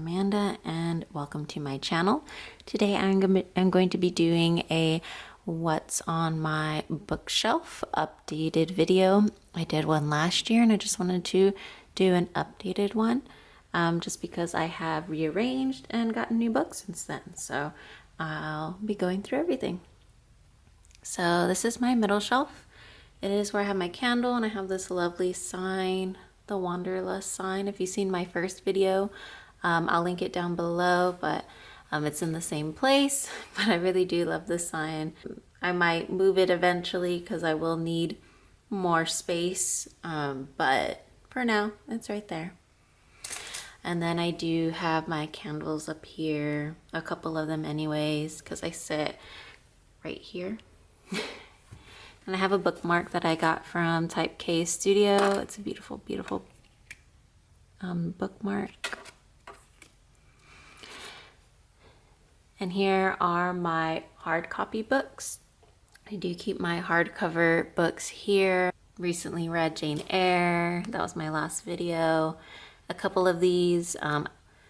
Amanda and welcome to my channel. Today I'm going to be doing a what's on my bookshelf updated video. I did one last year and I just wanted to do an updated one just because I have rearranged and gotten new books since then. So I'll be going through everything. So this is my middle shelf. It is where I have my candle and I have this lovely sign, the Wanderlust sign. If you've seen my first video, I'll link it down below, but it's in the same place. But I really do love this sign. I might move it eventually because I will need more space, but for now, it's right there. And then I do have my candles up here, a couple of them anyways, because I sit right here. And I have a bookmark that I got from Type K Studio. It's a beautiful, beautiful bookmark. And here are my hard copy books. I do keep my hardcover books here. Recently read Jane Eyre. That was my last video. A couple of these.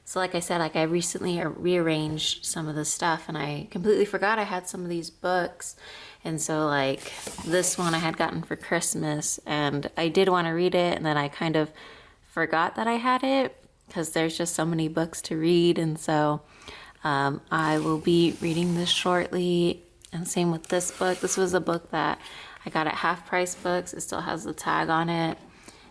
So like I said, I recently rearranged some of the stuff and I completely forgot I had some of these books. And so like this one I had gotten for Christmas and I did want to read it and then I kind of forgot that I had it because there's just so many books to read. And so I will be reading this shortly, and same with this book. This was a book that I got at Half Price Books. It still has the tag on it,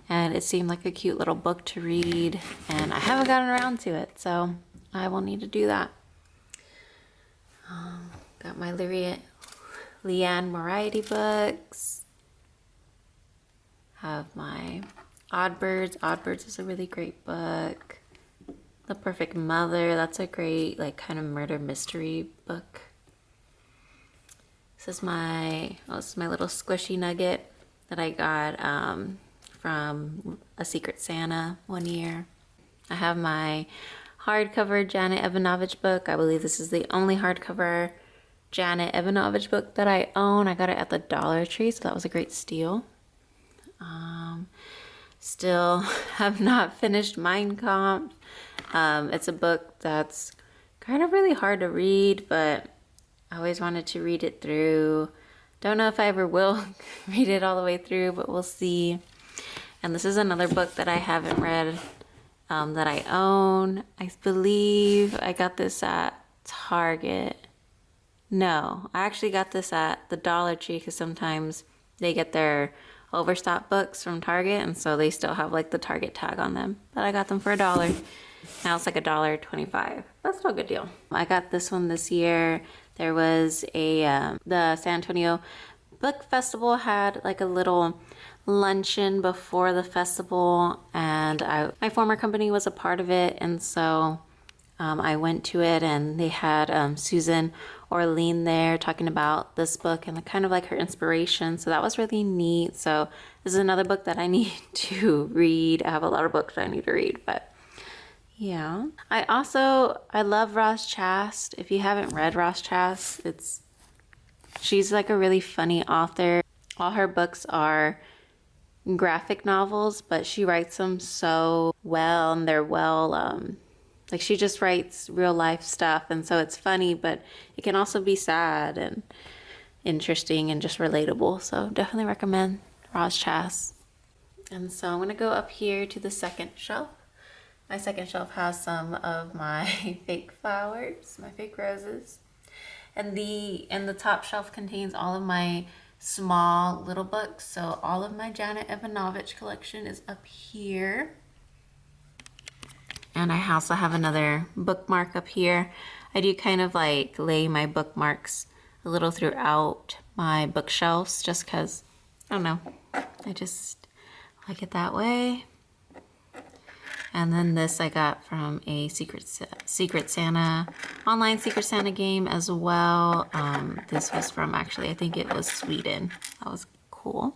and it seemed like a cute little book to read, and I haven't gotten around to it, so I will need to do that. Got my Leanne Variety books. Have my Oddbirds. Oddbirds is a really great book. The Perfect Mother, that's a great like kind of murder mystery book. This is my little squishy nugget that I got from a Secret Santa one year. I have my hardcover Janet Evanovich book. I believe this is the only hardcover Janet Evanovich book that I own. I got it at the Dollar Tree, so that was a great steal. Still have not finished Mein Kampf. It's a book that's kind of really hard to read, but I always wanted to read it through. Don't know if I ever will read it all the way through, but we'll see. And this is another book that I haven't read that I own. I believe I got this at Target. No, I actually got this at the Dollar Tree because sometimes they get their overstock books from Target, and so they still have like the Target tag on them. But I got them for $1. Now it's like $1.25. That's still a good deal. I got this one this year. There was a the San Antonio Book Festival had like a little luncheon before the festival, and my former company was a part of it, and so I went to it, and they had Susan Orlean there talking about this book and kind of like her inspiration. So that was really neat. So this is another book that I need to read. I have a lot of books I need to read, but yeah. I love Roz Chast. If you haven't read Roz Chast, she's like a really funny author. All her books are graphic novels, but she writes them so well, and they're well like she just writes real life stuff, and so it's funny, but it can also be sad and interesting and just relatable. So definitely recommend Roz Chast. And so I'm gonna go up here to the second shelf. My second shelf has some of my fake flowers, my fake roses. And the top shelf contains all of my small little books. So all of my Janet Evanovich collection is up here. And I also have another bookmark up here. I do kind of like lay my bookmarks a little throughout my bookshelves just because, I don't know, I just like it that way. And then this I got from a Secret Santa, online Secret Santa game as well. This was from, actually, I think it was Sweden. That was cool.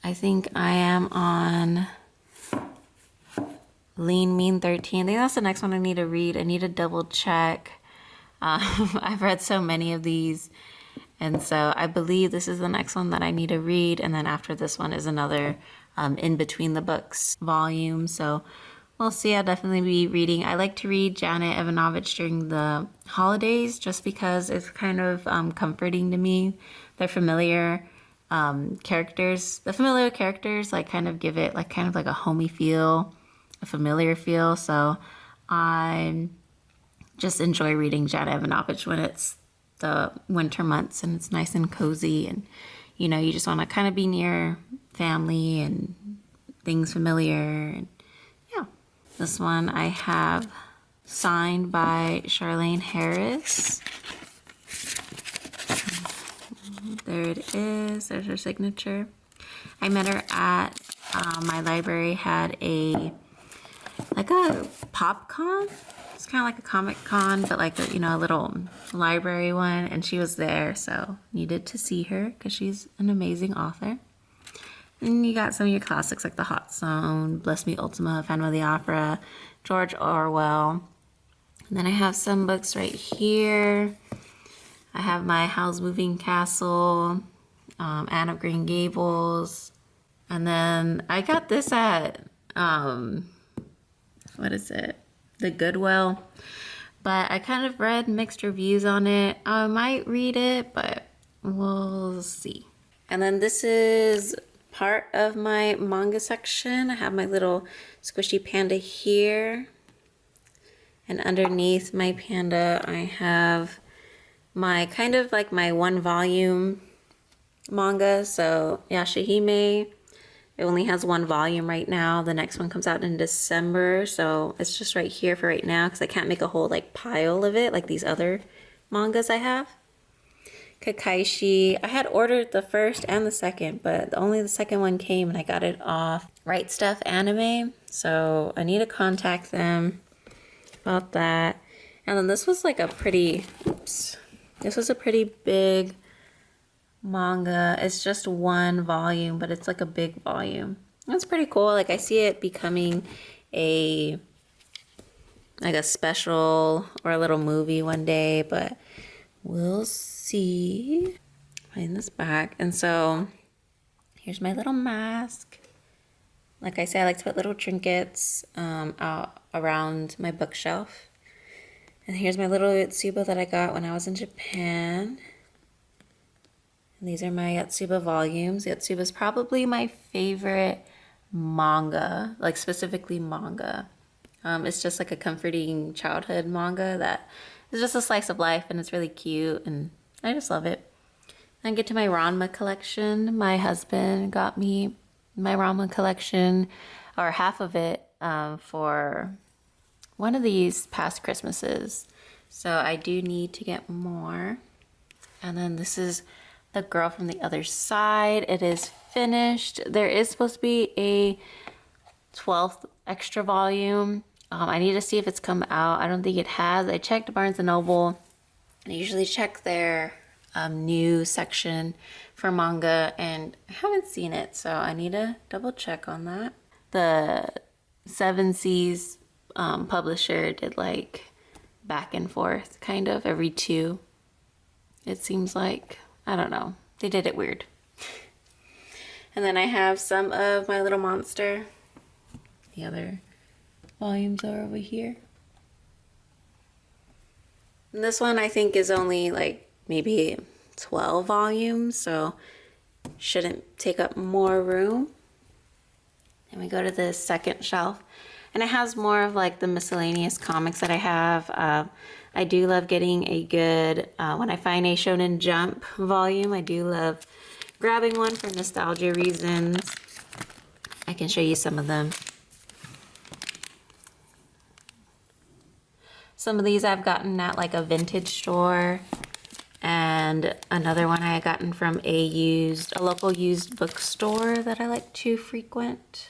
I think I am on Lean Mean 13. I think that's the next one I need to read. I need to double check. I've read so many of these, and so I believe this is the next one that I need to read. And then after this one is another In Between the Books volume. So We'll see. I'll definitely be reading. I like to read Janet Evanovich during the holidays just because it's kind of comforting to me. They're familiar characters. The familiar characters like kind of give it like kind of like a homey feel, a familiar feel. So I just enjoy reading Janet Evanovich when it's the winter months and it's nice and cozy, and you just want to kind of be near family and things familiar. And yeah, this one I have signed by Charlene Harris. There it is. There's her signature. I met her at my library had a pop con. It's kind of like a comic con, but like a little library one, and she was there, so needed to see her because she's an amazing author. And you got some of your classics like The Hot Zone, Bless Me Ultima, Phantom of the Opera, George Orwell. And then I have some books right here. I have my Howl's Moving Castle, Anne of Green Gables, and then I got this at what is it? The Goodwill. But I kind of read mixed reviews on it. I might read it, but we'll see. And then this is part of my manga section. I have my little squishy panda here. And underneath my panda, I have my kind of like my one volume manga. So Yashahime, it only has one volume right now. The next one comes out in December. So it's just right here for right now because I can't make a whole like pile of it like these other mangas I have. Kakaishi, I had ordered the first and the second, but only the second one came and I got it off Right Stuff Anime. So I need to contact them about that. And then this was like a pretty, this was a pretty big manga. It's just one volume, but it's like a big volume. That's pretty cool. Like I see it becoming a special or a little movie one day, but we'll see. Putting this back. And so here's my little mask. Like I said, I like to put little trinkets out around my bookshelf. And here's my little Yotsuba that I got when I was in Japan. And these are my Yotsuba volumes. Yotsuba is probably my favorite manga, like specifically manga. It's just like a comforting childhood manga that is just a slice of life, and it's really cute, and I just love it. Then get to my Ranma collection. My husband got me my Ranma collection, or half of it, for one of these past Christmases. So I do need to get more. And then this is The Girl from the Other Side. It is finished. There is supposed to be a 12th extra volume. I need to see if it's come out. I don't think it has. I checked Barnes & Noble. And I usually check their new section for manga, and I haven't seen it, so I need to double check on that. The Seven Seas publisher did like back and forth kind of every two. It seems like, I don't know. They did it weird. And then I have some of My Little Monster. The other volumes are over here. And this one I think is only like maybe 12 volumes, so shouldn't take up more room. And we go to the second shelf, and it has more of like the miscellaneous comics that I have. I do love getting a good, when I find a Shonen Jump volume, I do love grabbing one for nostalgia reasons. I can show you some of them. Some of these I've gotten at like a vintage store, and another one I had gotten from a local used bookstore that I like to frequent.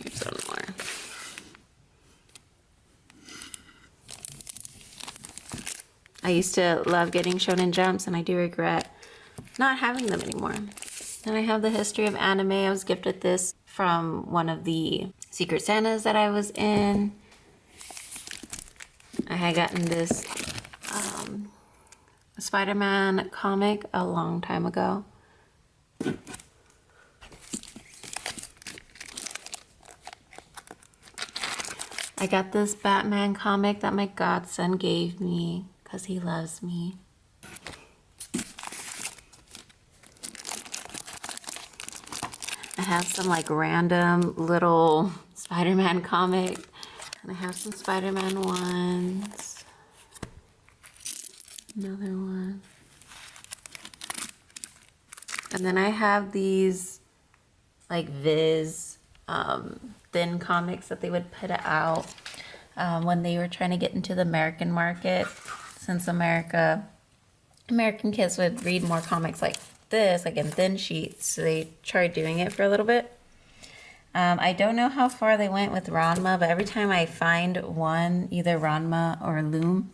Here's one more. I used to love getting Shonen Jumps, and I do regret not having them anymore. Then I have the History of Anime. I was gifted this from one of the Secret Santas that I was in. I had gotten this Spider-Man comic a long time ago. I got this Batman comic that my godson gave me because he loves me. I have some like random little Spider-Man comic, and I have some Spider-Man ones. Another one. And then I have these like Viz thin comics that they would put out when they were trying to get into the American market, since American kids would read more comics like this, like in thin sheets, so they tried doing it for a little bit. I don't know how far they went with Ranma, but every time I find one, either Ranma or Loom,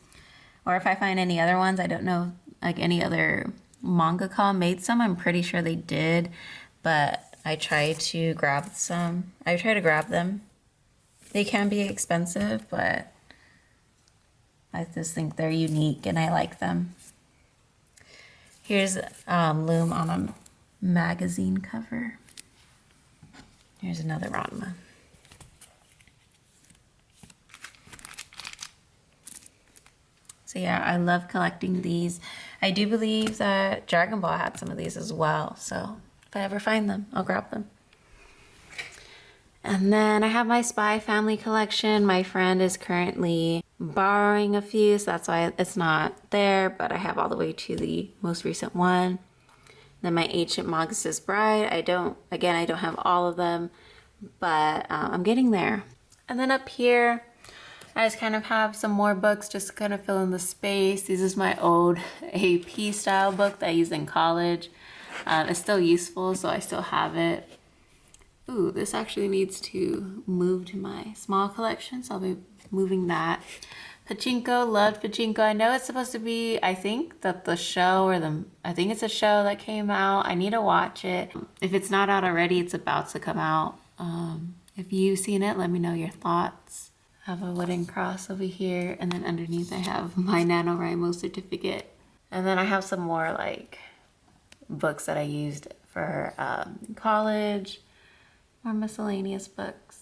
or if I find any other ones, I don't know, like any other mangaka made some. I'm pretty sure they did, but I try to grab some. I try to grab them. They can be expensive, but I just think they're unique and I like them. Here's Loom on a magazine cover. Here's another Ranma. So yeah, I love collecting these. I do believe that Dragon Ball had some of these as well, so if I ever find them, I'll grab them. And then I have my Spy Family collection. My friend is currently borrowing a few, so that's why it's not there, but I have all the way to the most recent one. Then my Ancient Magus' Bride. I don't have all of them, but I'm getting there. And then up here, I just kind of have some more books just to kind of fill in the space. This is my old AP style book that I used in college. It's still useful, so I still have it. Ooh, this actually needs to move to my small collection, so I'll be moving that. Pachinko, loved Pachinko. I know it's supposed to be, I think that the show I think it's a show that came out. I need to watch it. If it's not out already, it's about to come out. If you've seen it, let me know your thoughts. I have a wooden cross over here, and then underneath I have my NaNoWriMo certificate. And then I have some more like books that I used for college, more miscellaneous books.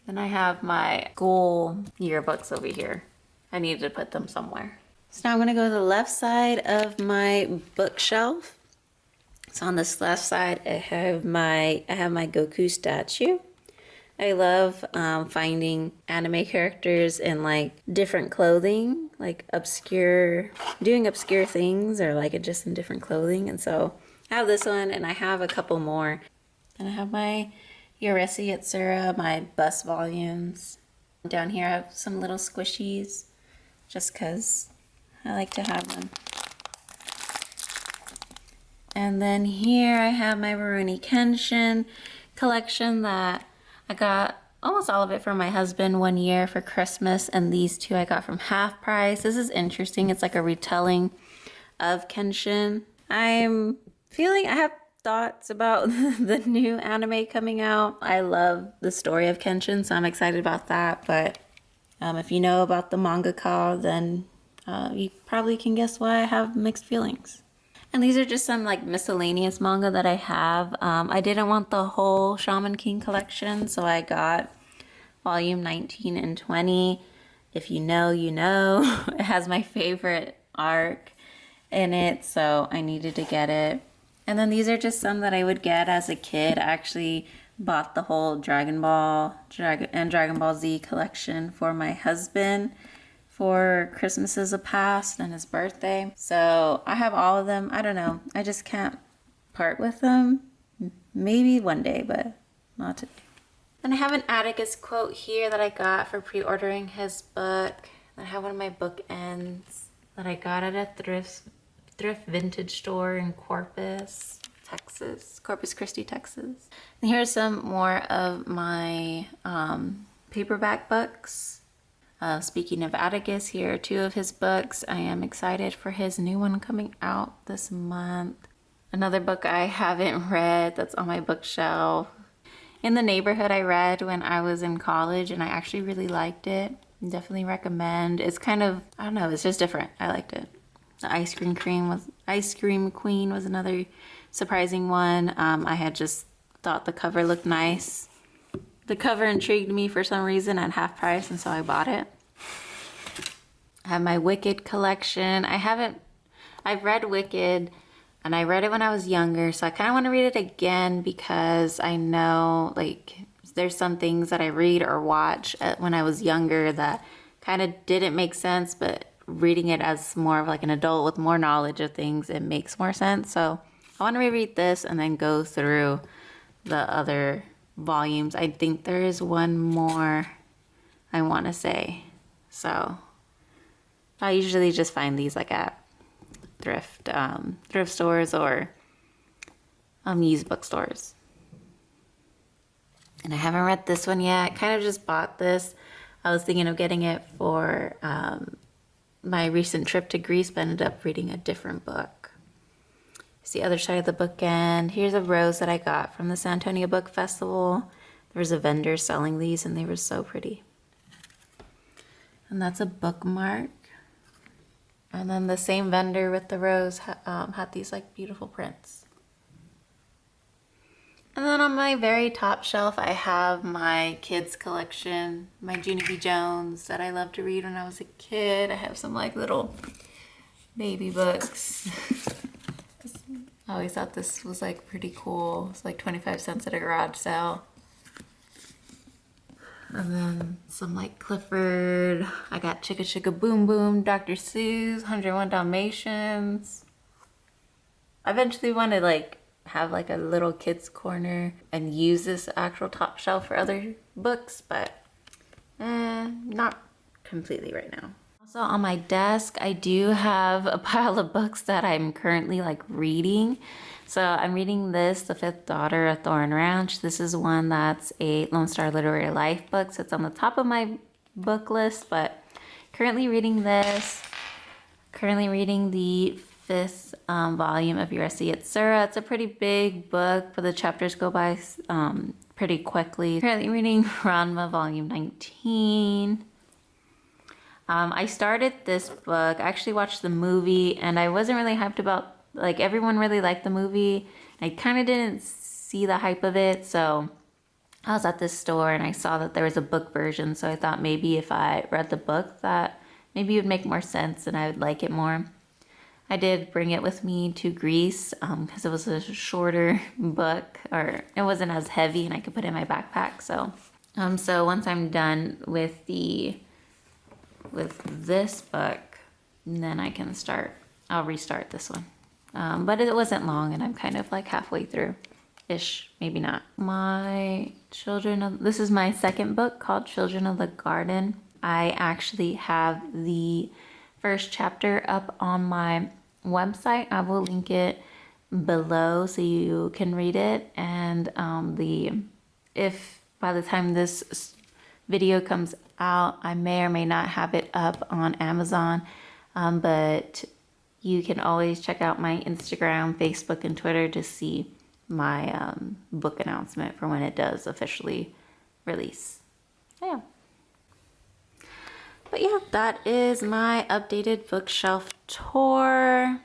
Then I have my school yearbooks over here. I needed to put them somewhere. So now I'm gonna go to the left side of my bookshelf. So on this left side, I have my Goku statue. I love finding anime characters in like different clothing, like doing obscure things, or like just in different clothing. And so I have this one, and I have a couple more. And I have my Yoresi Yatsura, my bus volumes. Down here I have some little squishies, just because I like to have them. And then here I have my Rurouni Kenshin collection that I got almost all of it for my husband one year for Christmas, and these two I got from half price. This is interesting. It's like a retelling of Kenshin. I have thoughts about the new anime coming out. I love the story of Kenshin, so I'm excited about that. But if you know about the mangaka, then you probably can guess why I have mixed feelings. And these are just some like miscellaneous manga that I have. I didn't want the whole Shaman King collection, so I got volume 19 and 20. If you know, you know. It has my favorite arc in it, so I needed to get it. And then these are just some that I would get as a kid. I actually bought the whole Dragon Ball and Dragon Ball Z collection for my husband for Christmases past and his birthday. So I have all of them. I don't know. I just can't part with them. Maybe one day, but not today. And I have an Atticus quote here that I got for pre-ordering his book. I have one of my bookends that I got at a thrift vintage store in Corpus Christi, Texas. And here's some more of my paperback books. Speaking of Atticus, here are two of his books. I am excited for his new one coming out this month. Another book I haven't read that's on my bookshelf. In the Neighborhood I read when I was in college, and I actually really liked it. Definitely recommend. It's kind of, I don't know, it's just different. I liked it. The Ice Cream Queen was another surprising one. I had just thought the cover looked nice. The cover intrigued me for some reason at half price, and so I bought it. I have my Wicked collection. I've read Wicked, and I read it when I was younger, so I kind of want to read it again because I know, like, there's some things that I read or watch when I was younger that kind of didn't make sense, but reading it as more of like an adult with more knowledge of things, it makes more sense. So I want to reread this and then go through the other volumes. I think there is one more I want to say. So I usually just find these like at thrift stores or used bookstores. And I haven't read this one yet. Kind of just bought this. I was thinking of getting it for my recent trip to Greece, but ended up reading a different book. It's the other side of the bookend. Here's a rose that I got from the San Antonio Book Festival. There was a vendor selling these, and they were so pretty. And that's a bookmark. And then the same vendor with the rose had these like beautiful prints. And then on my very top shelf, I have my kids collection, my Junie B. Jones that I loved to read when I was a kid. I have some like little baby books. I always thought this was like pretty cool. It's like 25 cents at a garage sale. And then some like Clifford. I got Chicka Chicka Boom Boom, Dr. Seuss, 101 Dalmatians. I eventually want to like have like a little kids corner and use this actual top shelf for other books, but not completely right now. Also on my desk, I do have a pile of books that I'm currently like reading. So I'm reading this, The Fifth Daughter of Thorn Ranch. This is one that's a Lone Star Literary Life book, so it's on the top of my book list, but currently reading this. Currently reading the fifth volume of USC at Sura. It's a pretty big book, but the chapters go by pretty quickly. Currently reading Ranma Volume 19. I started this book. I actually watched the movie, and I wasn't really hyped about, like, everyone really liked the movie. I kind of didn't see the hype of it, so I was at this store and I saw that there was a book version, so I thought maybe if I read the book that maybe it would make more sense and I would like it more. I did bring it with me to Greece because it was a shorter book, or it wasn't as heavy, and I could put it in my backpack. So once I'm done with this book, then I can I'll restart this one. But it wasn't long, and I'm kind of like halfway through ish, maybe not. This is my second book called Children of the Garden. I actually have the first chapter up on my website. I will link it below so you can read it. And if by the time this video comes out, I may or may not have it up on Amazon, but you can always check out my Instagram, Facebook, and Twitter to see my book announcement for when it does officially release. So yeah. But yeah, that is my updated bookshelf tour.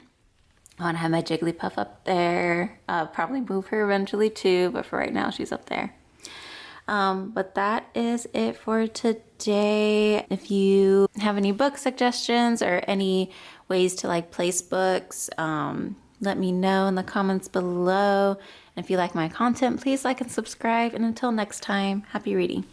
I want to have my Jigglypuff up there. I'll probably move her eventually too, but for right now, she's up there. But that is it for today. If you have any book suggestions or any ways to like place books, let me know in the comments below. And if you like my content, please like and subscribe. And until next time, happy reading.